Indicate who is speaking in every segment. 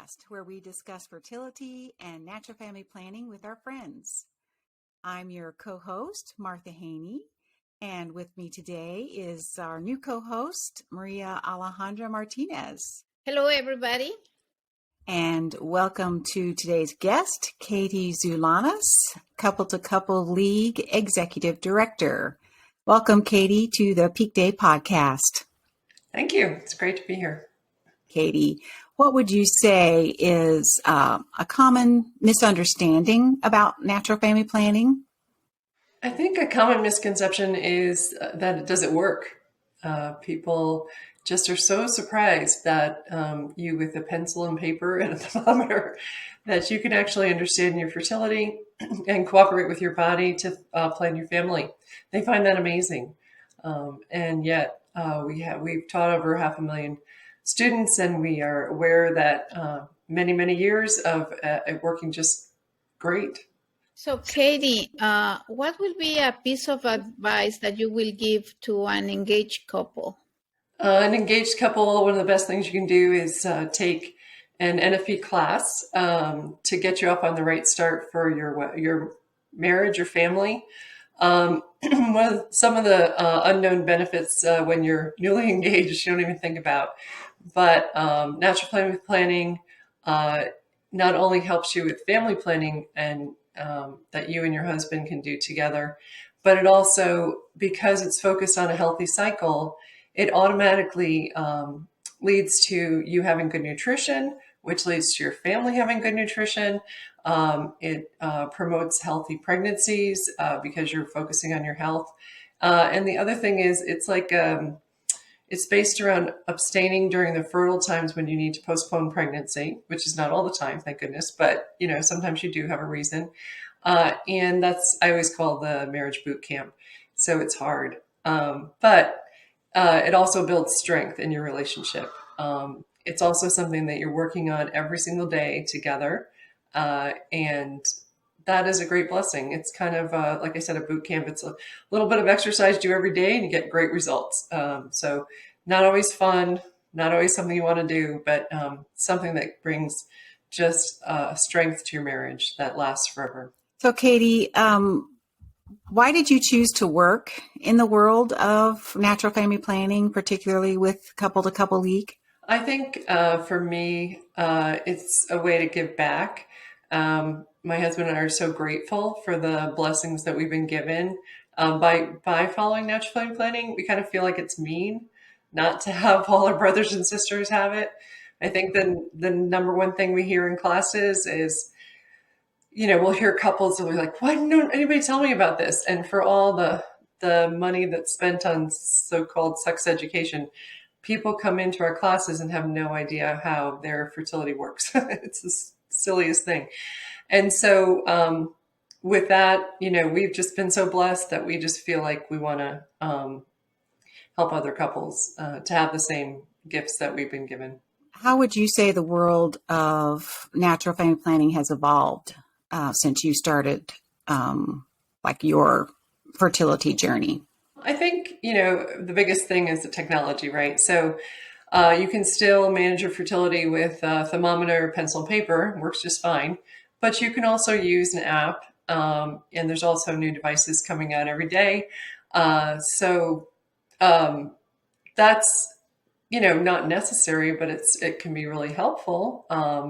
Speaker 1: podcast where we discuss fertility and natural family planning with our friends. I'm your co-host, Martha Haney, and with me today is our new co-host, Maria Alejandra Martinez.
Speaker 2: Hello, everybody.
Speaker 1: And welcome to today's guest, Katie Zoulanis, Couple to Couple League Executive Director. Welcome, Katie, to the Peak Day podcast.
Speaker 3: Thank you. It's great to be here.
Speaker 1: Katie, what would you say is a common misunderstanding about natural family planning?
Speaker 3: I think a common misconception is that it doesn't work. People just are so surprised that you, with a pencil and paper and a thermometer, that you can actually understand your fertility and cooperate with your body to plan your family. They find that amazing. And yet we've taught over 500,000 students, and we are aware that many years of it working just great.
Speaker 2: So, Katie, what will be a piece of advice that you will give to an engaged couple?
Speaker 3: An engaged couple, one of the best things you can do is take an NFP class to get you up on the right start for your marriage or family. Some of the unknown benefits when you're newly engaged, you don't even think about. But natural family planning not only helps you with family planning and that you and your husband can do together, but it also, because it's focused on a healthy cycle, it automatically leads to you having good nutrition, which leads to your family having good nutrition. It promotes healthy pregnancies because you're focusing on your health. And the other thing is, it's like it's based around abstaining during the fertile times when you need to postpone pregnancy, which is not all the time, thank goodness, but sometimes you do have a reason. And that's, I always call the marriage boot camp. So it's hard, but it also builds strength in your relationship. It's also something that you're working on every single day together. And that is a great blessing. It's kind of, like I said, a boot camp. It's a little bit of exercise you do every day and you get great results. So not always fun, not always something you want to do, but something that brings just strength to your marriage that lasts forever.
Speaker 1: So, Katie, why did you choose to work in the world of natural family planning, particularly with Couple to Couple League?
Speaker 3: I think for me, it's a way to give back. My husband and I are so grateful for the blessings that we've been given by following natural family planning. We kind of feel like it's mean not to have all our brothers and sisters have it. I think the number one thing we hear in classes is, we'll hear couples that are like, why didn't anybody tell me about this? And for all the money that's spent on so-called sex education, people come into our classes and have no idea how their fertility works. It's the silliest thing. And so with that, we've just been so blessed that we just feel like we want to help other couples to have the same gifts that we've been given.
Speaker 1: How would you say the world of natural family planning has evolved since you started your fertility journey?
Speaker 3: I think, the biggest thing is the technology, right? So you can still manage your fertility with a thermometer, pencil, and paper. It works just fine. But you can also use an app, and there's also new devices coming out every day. So that's, not necessary, but it can be really helpful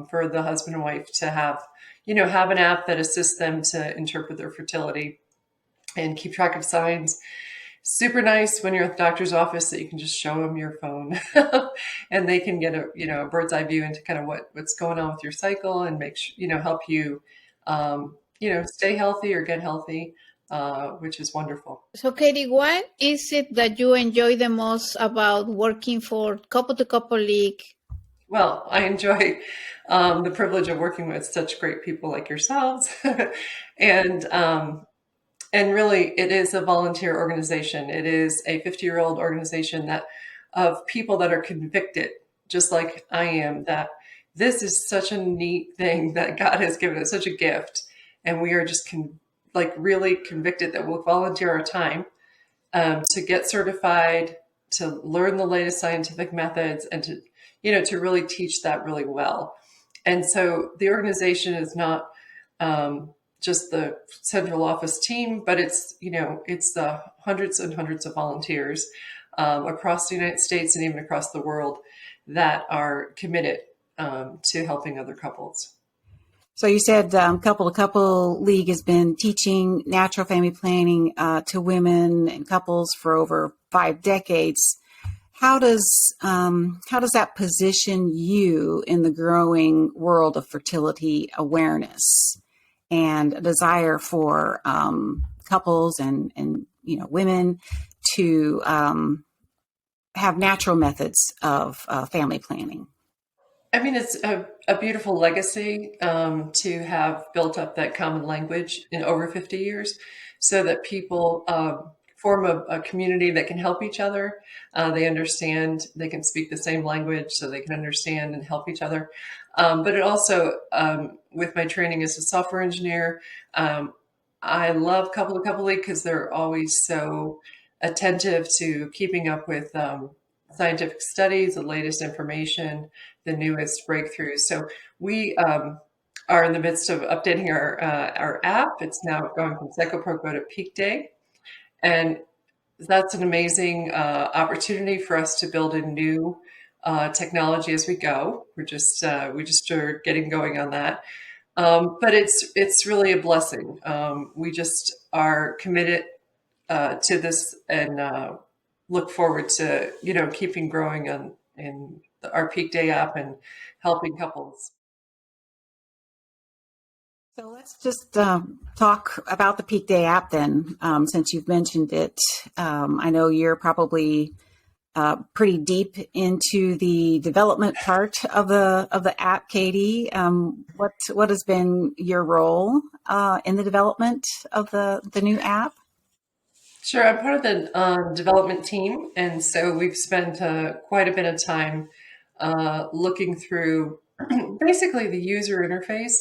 Speaker 3: for the husband and wife to have an app that assists them to interpret their fertility and keep track of signs. Super nice when you're at the doctor's office that you can just show them your phone and they can get a bird's eye view into kind of what's going on with your cycle and make sure, help you, stay healthy or get healthy, which is wonderful.
Speaker 2: So, Katie, what is it that you enjoy the most about working for Couple to Couple League?
Speaker 3: Well, I enjoy the privilege of working with such great people like yourselves. And really, it is a volunteer organization. It is a 50-year-old organization of people that are convicted, just like I am, that this is such a neat thing that God has given us, such a gift. And we are just really convicted that we'll volunteer our time to get certified, to learn the latest scientific methods, and to really teach that really well. And so the organization is not just the central office team, but it's, it's the hundreds and hundreds of volunteers across the United States and even across the world that are committed to helping other couples.
Speaker 1: So you said Couple to Couple League has been teaching natural family planning to women and couples for over 5 decades. How does that position you in the growing world of fertility awareness and a desire for couples and women to have natural methods of family planning?
Speaker 3: I mean, it's a beautiful legacy to have built up that common language in over 50 years so that people form a community that can help each other. They understand, they can speak the same language so they can understand and help each other. But it also, with my training as a software engineer, I love Couple to Couple League because they're always so attentive to keeping up with scientific studies, the latest information, the newest breakthroughs. So we are in the midst of updating our app. It's now going from Psycho-Pro Go to Peak Day. And that's an amazing opportunity for us to build a new technology as we go. We just are getting going on that. But it's really a blessing. We just are committed to this and look forward to keeping growing in our Peak Day app and helping couples.
Speaker 1: So let's just talk about the Peak Day app then, since you've mentioned it. I know you're probably pretty deep into the development part of the app, Katie. What has been your role in the development of the new app?
Speaker 3: Sure, I'm part of the development team, and so we've spent quite a bit of time looking through basically the user interface,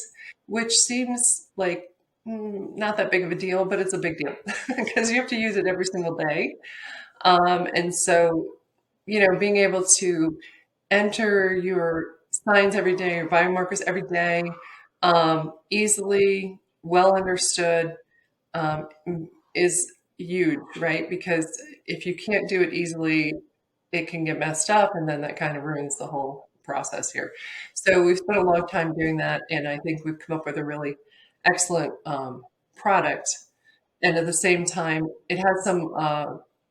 Speaker 3: which seems like not that big of a deal, but it's a big deal because you have to use it every single day. And so, being able to enter your signs every day, your biomarkers every day, easily, well understood, is huge, right? Because if you can't do it easily, it can get messed up, and then that kind of ruins the whole process here. So we've spent a long time doing that, and I think we've come up with a really excellent product. And at the same time, it has some,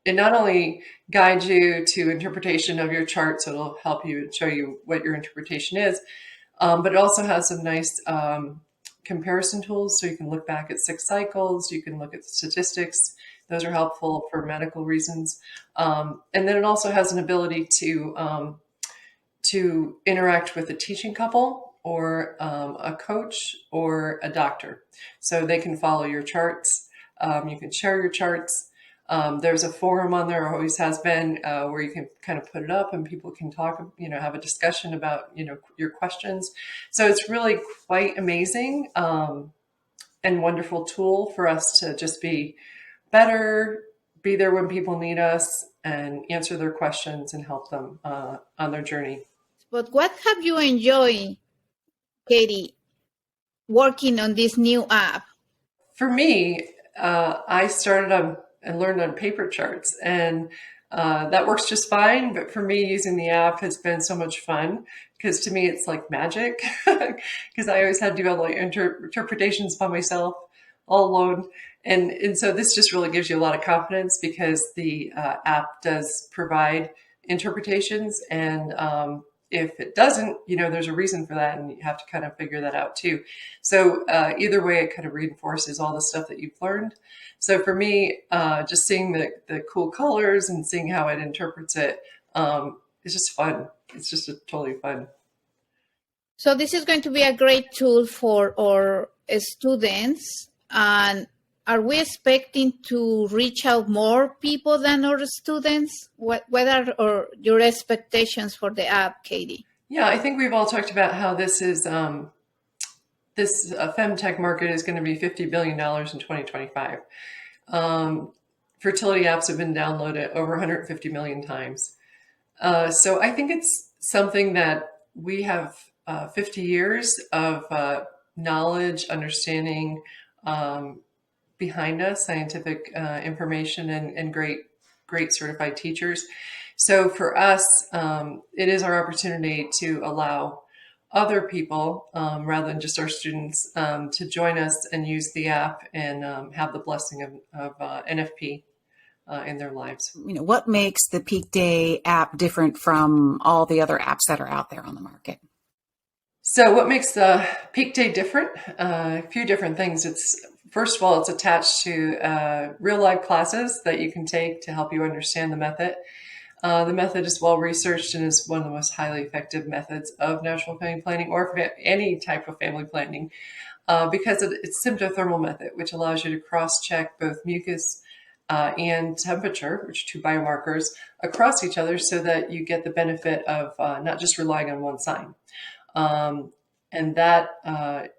Speaker 3: it not only guides you to interpretation of your chart, so it'll help you and show you what your interpretation is, but it also has some nice comparison tools. So you can look back at 6 cycles, you can look at the statistics. Those are helpful for medical reasons. And then it also has an ability to interact with a teaching couple or a coach or a doctor. So they can follow your charts. You can share your charts. There's a forum on there, always has been, where you can kind of put it up and people can talk, have a discussion about, your questions. So it's really quite amazing and wonderful tool for us to just be better, be there when people need us, and answer their questions and help them on their journey.
Speaker 2: But what have you enjoyed, Katie, working on this new app?
Speaker 3: For me, I started on and learned on paper charts, and that works just fine. But for me, using the app has been so much fun because to me, it's like magic because I always had to do all the interpretations by myself all alone. And so this just really gives you a lot of confidence because the app does provide interpretations. And if it doesn't, there's a reason for that, and you have to kind of figure that out too. So either way, it kind of reinforces all the stuff that you've learned. So for me, just seeing the cool colors and seeing how it interprets it, it's just fun. It's just totally fun.
Speaker 2: So this is going to be a great tool for our students. And are we expecting to reach out more people than our students? What are your expectations for the app, Katie?
Speaker 3: Yeah, I think we've all talked about how this is this femtech market is going to be $50 billion in 2025. Fertility apps have been downloaded over 150 million times. So I think it's something that we have 50 years of knowledge, understanding behind us, scientific information, and great certified teachers. So for us, it is our opportunity to allow other people, rather than just our students, to join us and use the app and have the blessing of NFP in their lives.
Speaker 1: What makes the Peak Day app different from all the other apps that are out there on the market?
Speaker 3: So what makes the Peak Day different? A few different things. First of all, it's attached to real life classes that you can take to help you understand the method. The method is well researched and is one of the most highly effective methods of natural family planning, or any type of family planning, because it's symptothermal method, which allows you to cross-check both mucus and temperature, which are two biomarkers, across each other, so that you get the benefit of not just relying on one sign. And that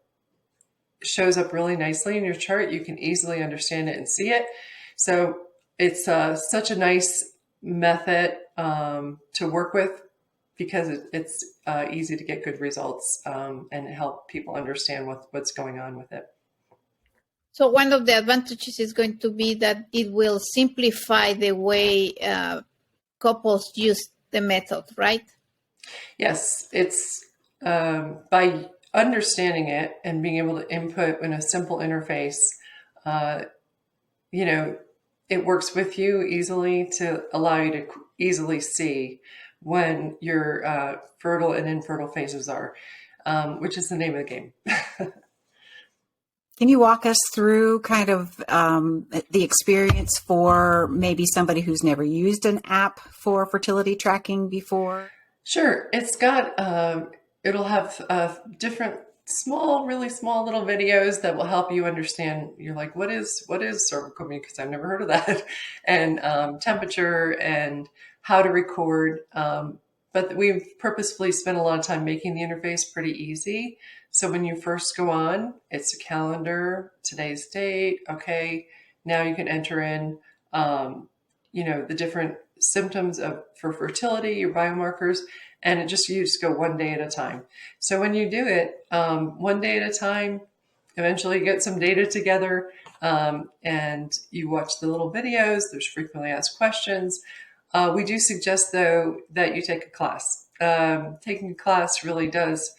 Speaker 3: shows up really nicely in your chart. You can easily understand it and see it. So it's such a nice method to work with, because it's easy to get good results and help people understand what's going on with it.
Speaker 2: So one of the advantages is going to be that it will simplify the way couples use the method, right?
Speaker 3: Yes, it's by understanding it and being able to input in a simple interface, it works with you easily to allow you to easily see when your fertile and infertile phases are, which is the name of the game.
Speaker 1: Can you walk us through kind of the experience for maybe somebody who's never used an app for fertility tracking before?
Speaker 3: Sure. It's got, it'll have different really small little videos that will help you understand. You're like, what is cervical mucus? I've never heard of that. And temperature and how to record. But we've purposefully spent a lot of time making the interface pretty easy. So when you first go on, it's a calendar, today's date. Okay, now you can enter in, the different symptoms for fertility, your biomarkers, and you just go one day at a time. So when you do it one day at a time, eventually you get some data together, and you watch the little videos. There's frequently asked questions. We do suggest, though, that you take a class. Taking a class really does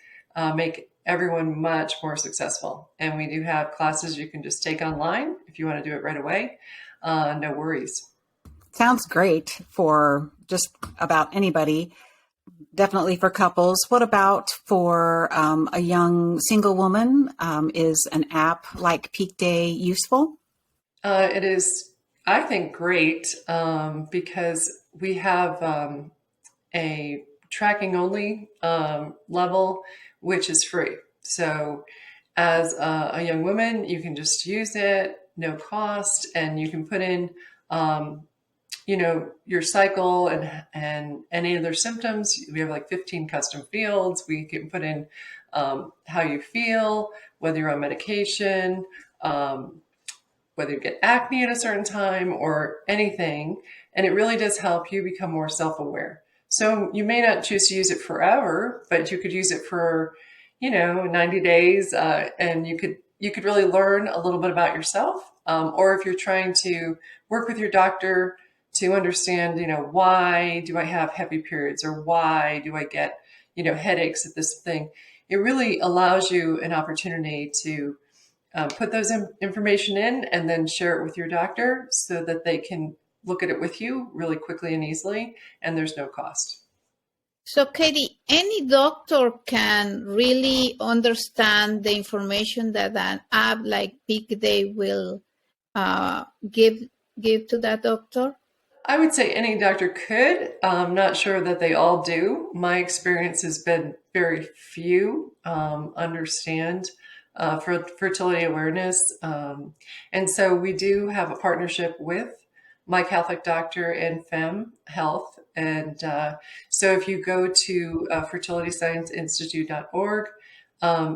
Speaker 3: make everyone much more successful. And we do have classes you can just take online if you want to do it right away. No worries.
Speaker 1: Sounds great for just about anybody. Definitely for couples. What about for a young single woman? Is an app like Peak Day useful?
Speaker 3: It is, I think, great, because we have a tracking only level, which is free. So as a young woman, you can just use it, no cost, and you can put in your cycle and any other symptoms. We have like 15 custom fields. We can put in how you feel, whether you're on medication, whether you get acne at a certain time or anything. And it really does help you become more self-aware. So you may not choose to use it forever, but you could use it for, 90 days. And you could really learn a little bit about yourself. Or if you're trying to work with your doctor to understand, why do I have heavy periods, or why do I get, headaches at this thing? It really allows you an opportunity to put those information in and then share it with your doctor so that they can look at it with you really quickly and easily, and there's no cost.
Speaker 2: So, Katie, any doctor can really understand the information that an app like Peak Day will give to that doctor?
Speaker 3: I would say any doctor could. I'm not sure that they all do. My experience has been very few understand for fertility awareness. And so we do have a partnership with My Catholic Doctor and Fem Health. And so if you go to fertilityscienceinstitute.org,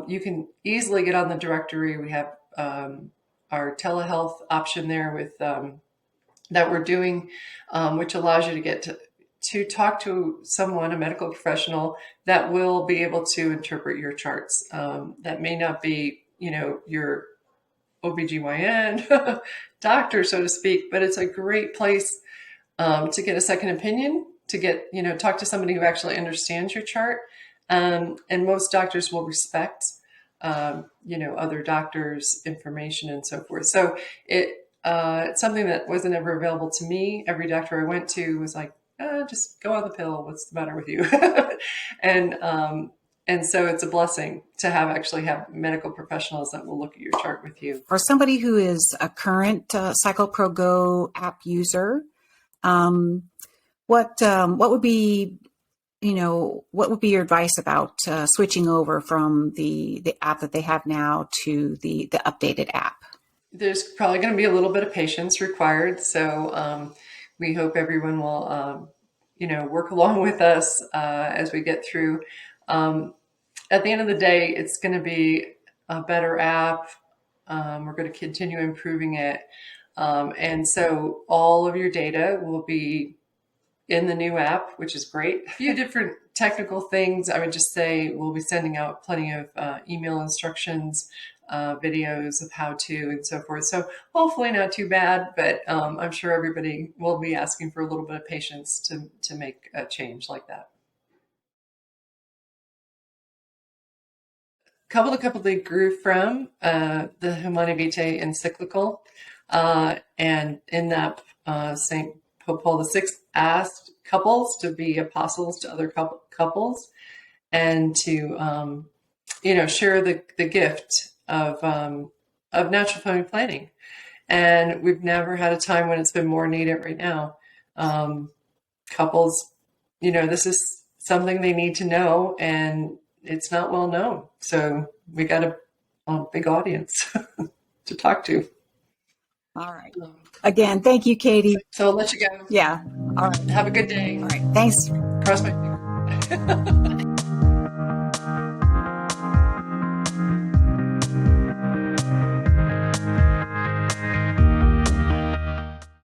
Speaker 3: you can easily get on the directory. We have our telehealth option there with that we're doing, which allows you to get to talk to someone, a medical professional, that will be able to interpret your charts. That may not be, your OBGYN doctor, so to speak, but it's a great place to get a second opinion, to get, talk to somebody who actually understands your chart. And most doctors will respect, other doctors' information and so forth. So it's something that wasn't ever available to me. Every doctor I went to was like, just go on the pill. What's the matter with you? And so it's a blessing to actually have medical professionals that will look at your chart with you.
Speaker 1: For somebody who is a current CyclePro Go app user, what would be, what would be your advice about switching over from the app that they have now to the updated app?
Speaker 3: There's probably going to be a little bit of patience required. So we hope everyone will, work along with us as we get through. At the end of the day, it's going to be a better app. We're going to continue improving it. And so all of your data will be in the new app, which is great. A few different technical things. I would just say we'll be sending out plenty of email instructions, videos of how to and so forth. So hopefully not too bad, but I'm sure everybody will be asking for a little bit of patience to make a change like that. The couple they grew from the Humanae Vitae encyclical, and in that St. Pope Paul VI asked couples to be apostles to other couples, and to share the gift of natural family planning. And we've never had a time when it's been more needed right now. Couples, this is something they need to know, and it's not well known. So we got a big audience to talk to.
Speaker 1: All right. Again, thank you, Katie.
Speaker 3: So I'll let you go.
Speaker 1: Yeah. All right.
Speaker 3: Have a good day.
Speaker 1: All right. Thanks.
Speaker 3: Cross my fingers.